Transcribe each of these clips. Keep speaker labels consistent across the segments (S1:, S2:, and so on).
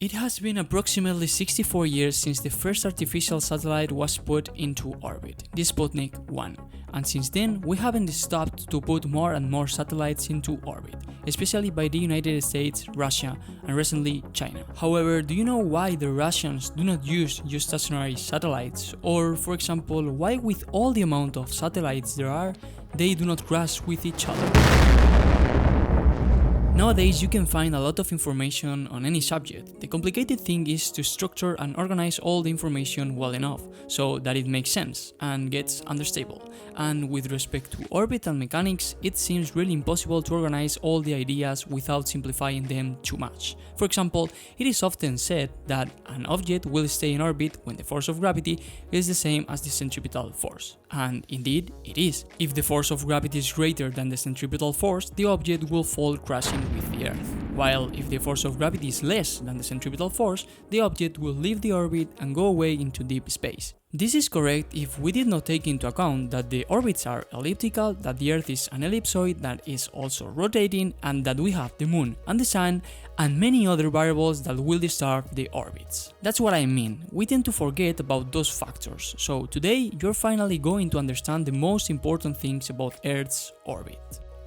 S1: It has been approximately 64 years since the first artificial satellite was put into orbit, the Sputnik 1, and since then we haven't stopped to put more and more satellites into orbit, especially by the United States, Russia, and recently China. However, do you know why the Russians do not use geostationary satellites? Or, for example, why with all the amount of satellites there are, they do not crash with each other? Nowadays, you can find a lot of information on any subject. The complicated thing is to structure and organize all the information well enough, so that it makes sense and gets understandable. And with respect to orbital mechanics, it seems really impossible to organize all the ideas without simplifying them too much. For example, it is often said that an object will stay in orbit when the force of gravity is the same as the centripetal force. And indeed, it is. If the force of gravity is greater than the centripetal force, the object will fall crashing with the Earth. While if the force of gravity is less than the centripetal force, the object will leave the orbit and go away into deep space. This is correct if we did not take into account that the orbits are elliptical, that the Earth is an ellipsoid that is also rotating, and that we have the Moon and the Sun and many other variables that will disturb the orbits. That's what I mean, we tend to forget about those factors, so today you're finally going to understand the most important things about Earth's orbit.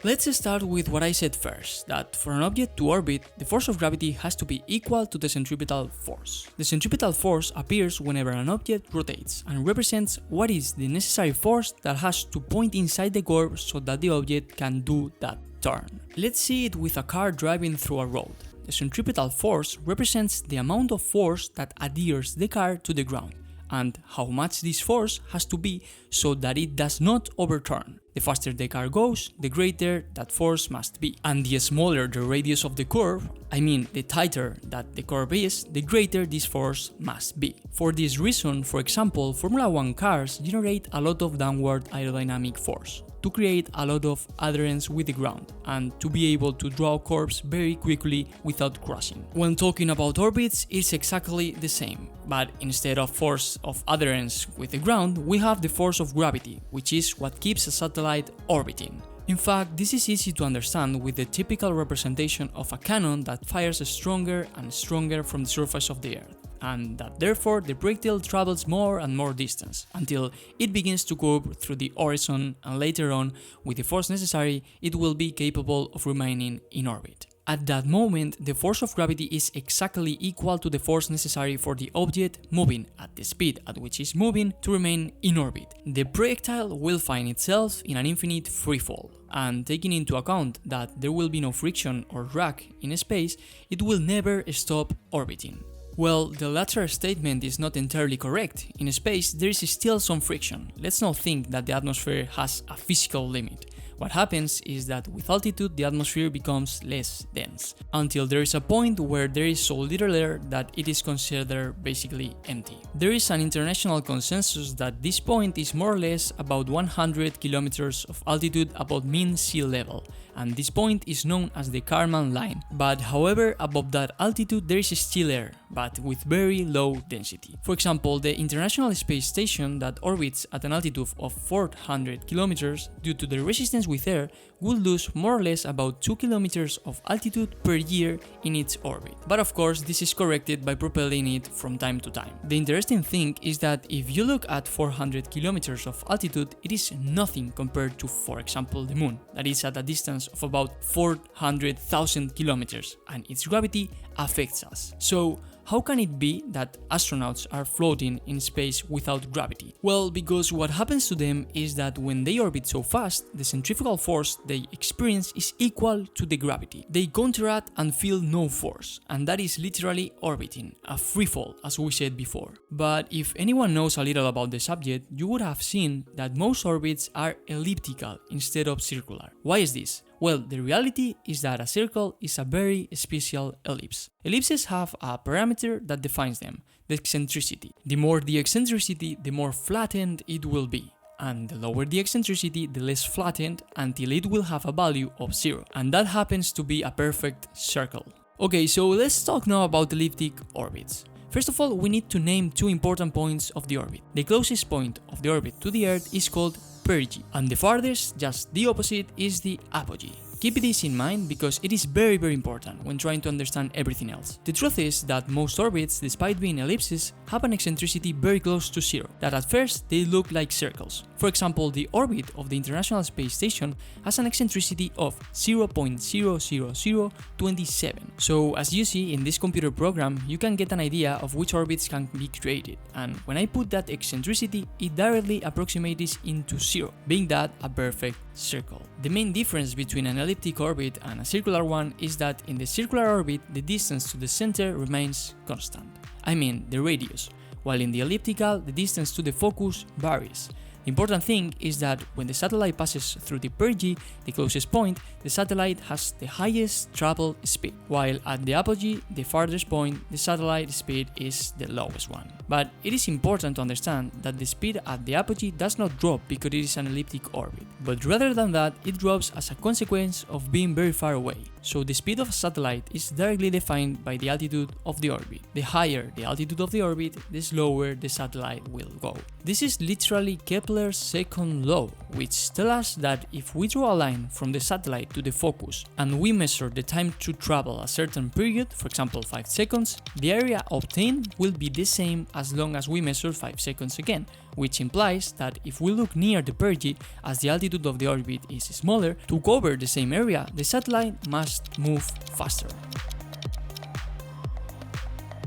S1: Let's start with what I said first, that for an object to orbit, the force of gravity has to be equal to the centripetal force. The centripetal force appears whenever an object rotates and represents what is the necessary force that has to point inside the curve so that the object can do that turn. Let's see it with a car driving through a road. The centripetal force represents the amount of force that adheres the car to the ground, and how much this force has to be so that it does not overturn. The faster the car goes, the greater that force must be. And the smaller the radius of the curve, I mean the tighter that the curve is, the greater this force must be. For this reason, for example, Formula 1 cars generate a lot of downward aerodynamic force to create a lot of adherence with the ground and to be able to draw curves very quickly without crashing. When talking about orbits, it's exactly the same, but instead of force of adherence with the ground, we have the force of gravity, which is what keeps a satellite orbiting. In fact, this is easy to understand with the typical representation of a cannon that fires stronger and stronger from the surface of the Earth, and that therefore the projectile travels more and more distance, until it begins to curve through the horizon, and later on, with the force necessary, it will be capable of remaining in orbit. At that moment, the force of gravity is exactly equal to the force necessary for the object moving at the speed at which it's moving to remain in orbit. The projectile will find itself in an infinite freefall, and taking into account that there will be no friction or drag in space, it will never stop orbiting. Well, the latter statement is not entirely correct. In space, there is still some friction. Let's not think that the atmosphere has a physical limit. What happens is that with altitude the atmosphere becomes less dense, until there is a point where there is so little air that it is considered basically empty. There is an international consensus that this point is more or less about 100 kilometers of altitude above mean sea level, and this point is known as the Kármán line. But however, above that altitude there is still air, but with very low density. For example, the International Space Station that orbits at an altitude of 400 kilometers, due to the resistance with air, will lose more or less about 2 kilometers of altitude per year in its orbit. But of course, this is corrected by propelling it from time to time. The interesting thing is that if you look at 400 kilometers of altitude, it is nothing compared to, for example, the Moon, that is at a distance of about 400,000 kilometers, and its gravity affects us. So, how can it be that astronauts are floating in space without gravity? Well, because what happens to them is that when they orbit so fast, the centrifugal force they experience is equal to the gravity. They counteract and feel no force, and that is literally orbiting, a freefall as we said before. But if anyone knows a little about the subject, you would have seen that most orbits are elliptical instead of circular. Why is this? Well, the reality is that a circle is a very special ellipse. Ellipses have a parameter that defines them, the eccentricity. The more the eccentricity, the more flattened it will be. And the lower the eccentricity, the less flattened, until it will have a value of 0. And that happens to be a perfect circle. Okay, so let's talk now about elliptic orbits. First of all, we need to name two important points of the orbit. The closest point of the orbit to the Earth is called perigee, and the farthest, just the opposite, is the apogee. Keep this in mind because it is very important when trying to understand everything else. The truth is that most orbits, despite being ellipses, have an eccentricity very close to zero, that at first they look like circles. For example, the orbit of the International Space Station has an eccentricity of 0.00027. So as you see in this computer program, you can get an idea of which orbits can be created, and when I put that eccentricity, it directly approximates into zero, being that a perfect circle. The main difference between an elliptic orbit and a circular one is that in the circular orbit, the distance to the center remains constant. I mean the radius, while in the elliptical, the distance to the focus varies. The important thing is that when the satellite passes through the perigee, the closest point, the satellite has the highest travel speed, while at the apogee, the farthest point, the satellite speed is the lowest one. But it is important to understand that the speed at the apogee does not drop because it is an elliptic orbit, but rather than that, it drops as a consequence of being very far away. So the speed of a satellite is directly defined by the altitude of the orbit. The higher the altitude of the orbit, the slower the satellite will go. This is literally Kepler's second law, which tells us that if we draw a line from the satellite to the focus and we measure the time to travel a certain period, for example 5 seconds, the area obtained will be the same as long as we measure 5 seconds again, which implies that if we look near the perigee, as the altitude of the orbit is smaller, to cover the same area, the satellite must move faster.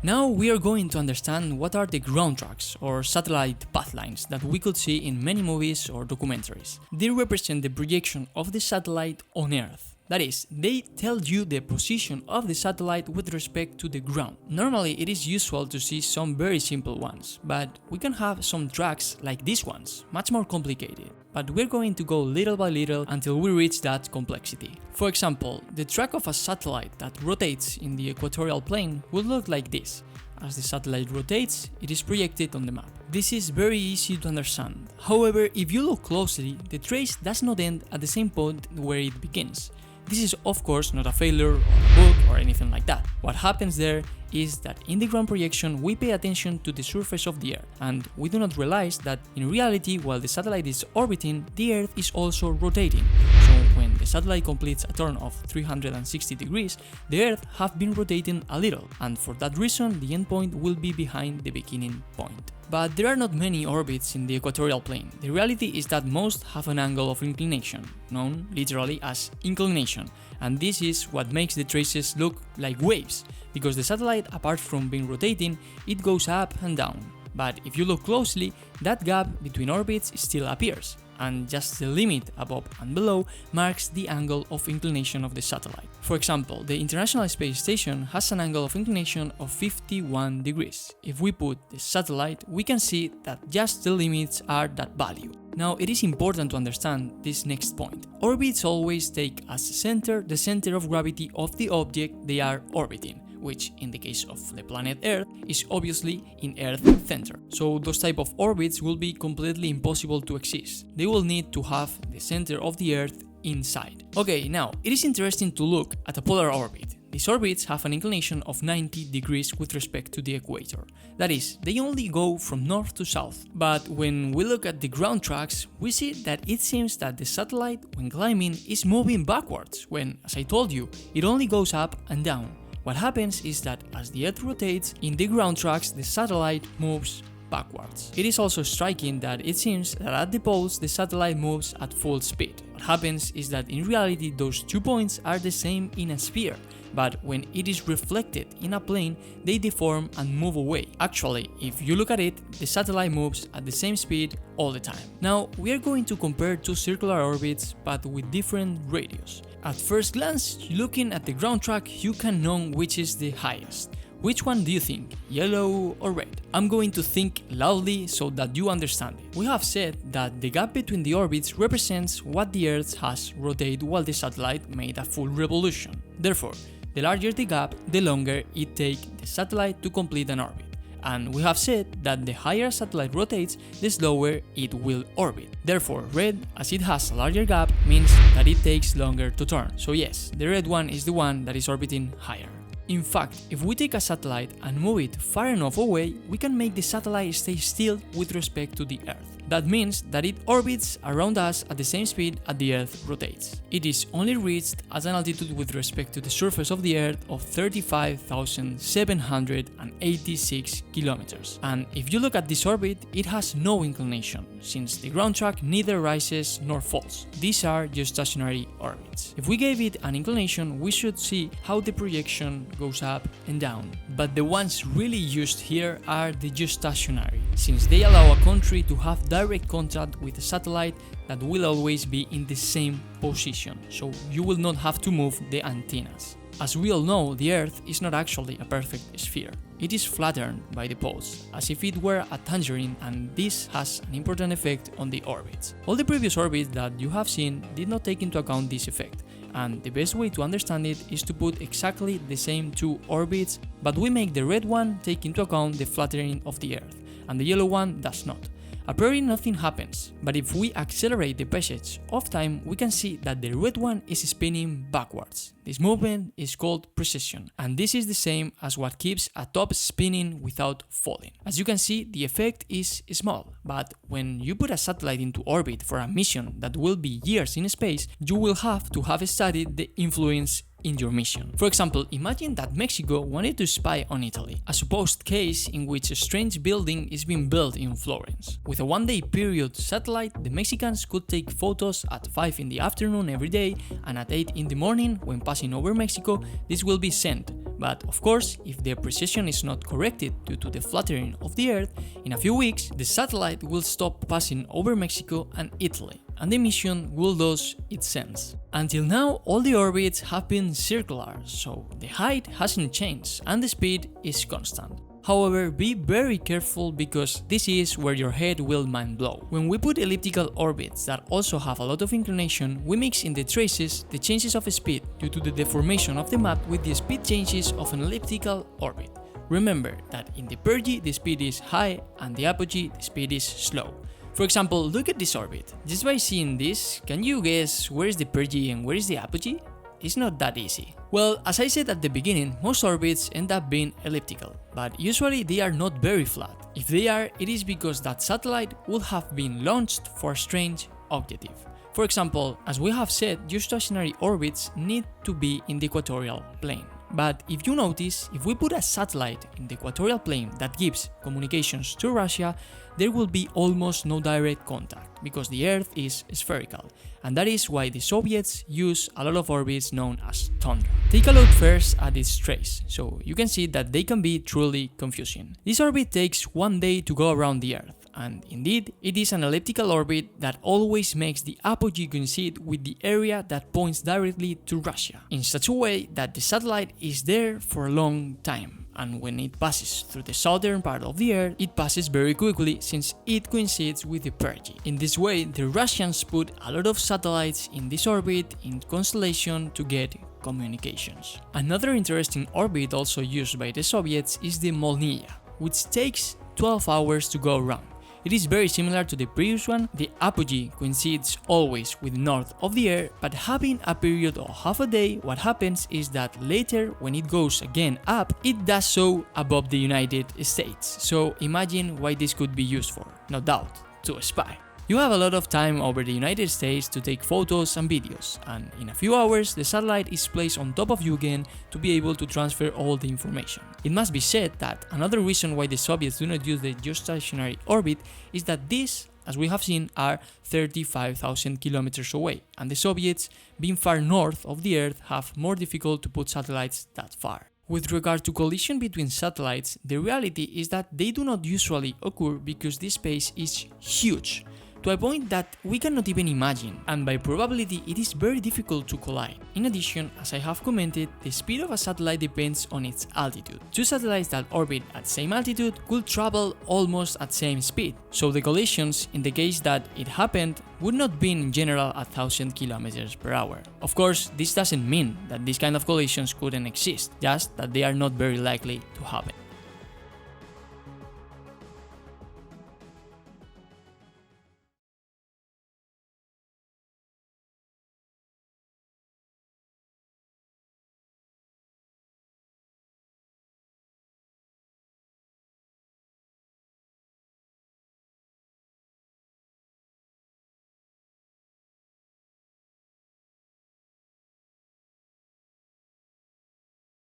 S1: Now we are going to understand what are the ground tracks or satellite path lines that we could see in many movies or documentaries. They represent the projection of the satellite on Earth. That is, they tell you the position of the satellite with respect to the ground. Normally it is usual to see some very simple ones, but we can have some tracks like these ones, much more complicated. But we're going to go little by little until we reach that complexity. For example, the track of a satellite that rotates in the equatorial plane would look like this. As the satellite rotates, it is projected on the map. This is very easy to understand. However, if you look closely, the trace does not end at the same point where it begins. This is of course not a failure or a bug or anything like that. What happens there is that in the ground projection we pay attention to the surface of the Earth, and we do not realize that in reality while the satellite is orbiting, the Earth is also rotating. So when the satellite completes a turn of 360 degrees, the Earth has been rotating a little, and for that reason the endpoint will be behind the beginning point. But there are not many orbits in the equatorial plane. The reality is that most have an angle of inclination, known literally as inclination, and this is what makes the traces look like waves, because the satellite, apart from being rotating, it goes up and down. But if you look closely, that gap between orbits still appears, and just the limit above and below marks the angle of inclination of the satellite. For example, the International Space Station has an angle of inclination of 51 degrees. If we put the satellite, we can see that just the limits are that value. Now it is important to understand this next point. Orbits always take as center the center of gravity of the object they are orbiting, which in the case of the planet Earth is obviously in Earth's center. So those type of orbits will be completely impossible to exist. They will need to have the center of the Earth inside. Okay, now it is interesting to look at a polar orbit. These orbits have an inclination of 90 degrees with respect to the equator. That is, they only go from north to south. But when we look at the ground tracks, we see that it seems that the satellite, when climbing, is moving backwards, when, as I told you, it only goes up and down. What happens is that as the Earth rotates, in the ground tracks the satellite moves backwards. It is also striking that it seems that at the poles the satellite moves at full speed. What happens is that in reality those 2 points are the same in a sphere, but when it is reflected in a plane, they deform and move away. Actually, if you look at it, the satellite moves at the same speed all the time. Now, we are going to compare two circular orbits, but with different radius. At first glance, looking at the ground track, you can know which is the highest. Which one do you think, yellow or red? I'm going to think loudly so that you understand it. We have said that the gap between the orbits represents what the Earth has rotated while the satellite made a full revolution. Therefore, the larger the gap, the longer it takes the satellite to complete an orbit. And we have said that the higher a satellite rotates, the slower it will orbit. Therefore, red, as it has a larger gap, means that it takes longer to turn. So yes, the red one is the one that is orbiting higher. In fact, if we take a satellite and move it far enough away, we can make the satellite stay still with respect to the Earth. That means that it orbits around us at the same speed as the Earth rotates. It is only reached at an altitude with respect to the surface of the Earth of 35,786 kilometers. And if you look at this orbit, it has no inclination, since the ground track neither rises nor falls. These are geostationary orbits. If we gave it an inclination, we should see how the projection goes up and down. But the ones really used here are the geostationary, since they allow a country to have direct contact with a satellite that will always be in the same position, so you will not have to move the antennas. As we all know, the Earth is not actually a perfect sphere. It is flattened by the poles, as if it were a tangerine, and this has an important effect on the orbits. All the previous orbits that you have seen did not take into account this effect, and the best way to understand it is to put exactly the same two orbits, but we make the red one take into account the flattening of the Earth, and the yellow one does not. A priori nothing happens, but if we accelerate the passage of time, we can see that the red one is spinning backwards. This movement is called precession, and this is the same as what keeps a top spinning without falling. As you can see, the effect is small, but when you put a satellite into orbit for a mission that will be years in space, you will have to have studied the influence in your mission. For example, imagine that Mexico wanted to spy on Italy, a supposed case in which a strange building is being built in Florence. With a one-day period satellite, the Mexicans could take photos at 5 in the afternoon every day, and at 8 in the morning, when passing over Mexico, this will be sent. But of course, if the precision is not corrected due to the flattening of the Earth, in a few weeks, the satellite will stop passing over Mexico and Italy, and the mission will lose its sense. Until now, all the orbits have been circular, so the height hasn't changed and the speed is constant. However, be very careful because this is where your head will mind blow. When we put elliptical orbits that also have a lot of inclination, we mix in the traces the changes of speed due to the deformation of the map with the speed changes of an elliptical orbit. Remember that in the perigee the speed is high and the apogee the speed is slow. For example, look at this orbit. Just by seeing this, can you guess where is the perigee and where is the apogee? It's not that easy. Well, as I said at the beginning, most orbits end up being elliptical, but usually they are not very flat. If they are, it is because that satellite would have been launched for a strange objective. For example, as we have said, geostationary orbits need to be in the equatorial plane. But if you notice, if we put a satellite in the equatorial plane that gives communications to Russia, there will be almost no direct contact, because the Earth is spherical, and that is why the Soviets use a lot of orbits known as tundra. Take a look first at its trace, so you can see that they can be truly confusing. This orbit takes 1 day to go around the Earth, and indeed, it is an elliptical orbit that always makes the apogee coincide with the area that points directly to Russia, in such a way that the satellite is there for a long time. And when it passes through the southern part of the Earth, it passes very quickly since it coincides with the perigee. In this way, the Russians put a lot of satellites in this orbit in constellation to get communications. Another interesting orbit also used by the Soviets is the Molniya, which takes 12 hours to go around. It is very similar to the previous one. The apogee coincides always with the north of the Earth, but having a period of half a day, what happens is that later, when it goes again up, it does so above the United States. So imagine why this could be used for, no doubt, to spy. You have a lot of time over the United States to take photos and videos, and in a few hours the satellite is placed on top of you again to be able to transfer all the information. It must be said that another reason why the Soviets do not use the geostationary orbit is that these, as we have seen, are 35,000 kilometers away, and the Soviets, being far north of the Earth, have more difficult to put satellites that far. With regard to collision between satellites, the reality is that they do not usually occur because this space is huge, to a point that we cannot even imagine, and by probability it is very difficult to collide. In addition, as I have commented, the speed of a satellite depends on its altitude. Two satellites that orbit at same altitude could travel almost at same speed, so the collisions, in the case that it happened, would not be in general 1,000 km per hour. Of course, this doesn't mean that these kind of collisions couldn't exist, just that they are not very likely to happen.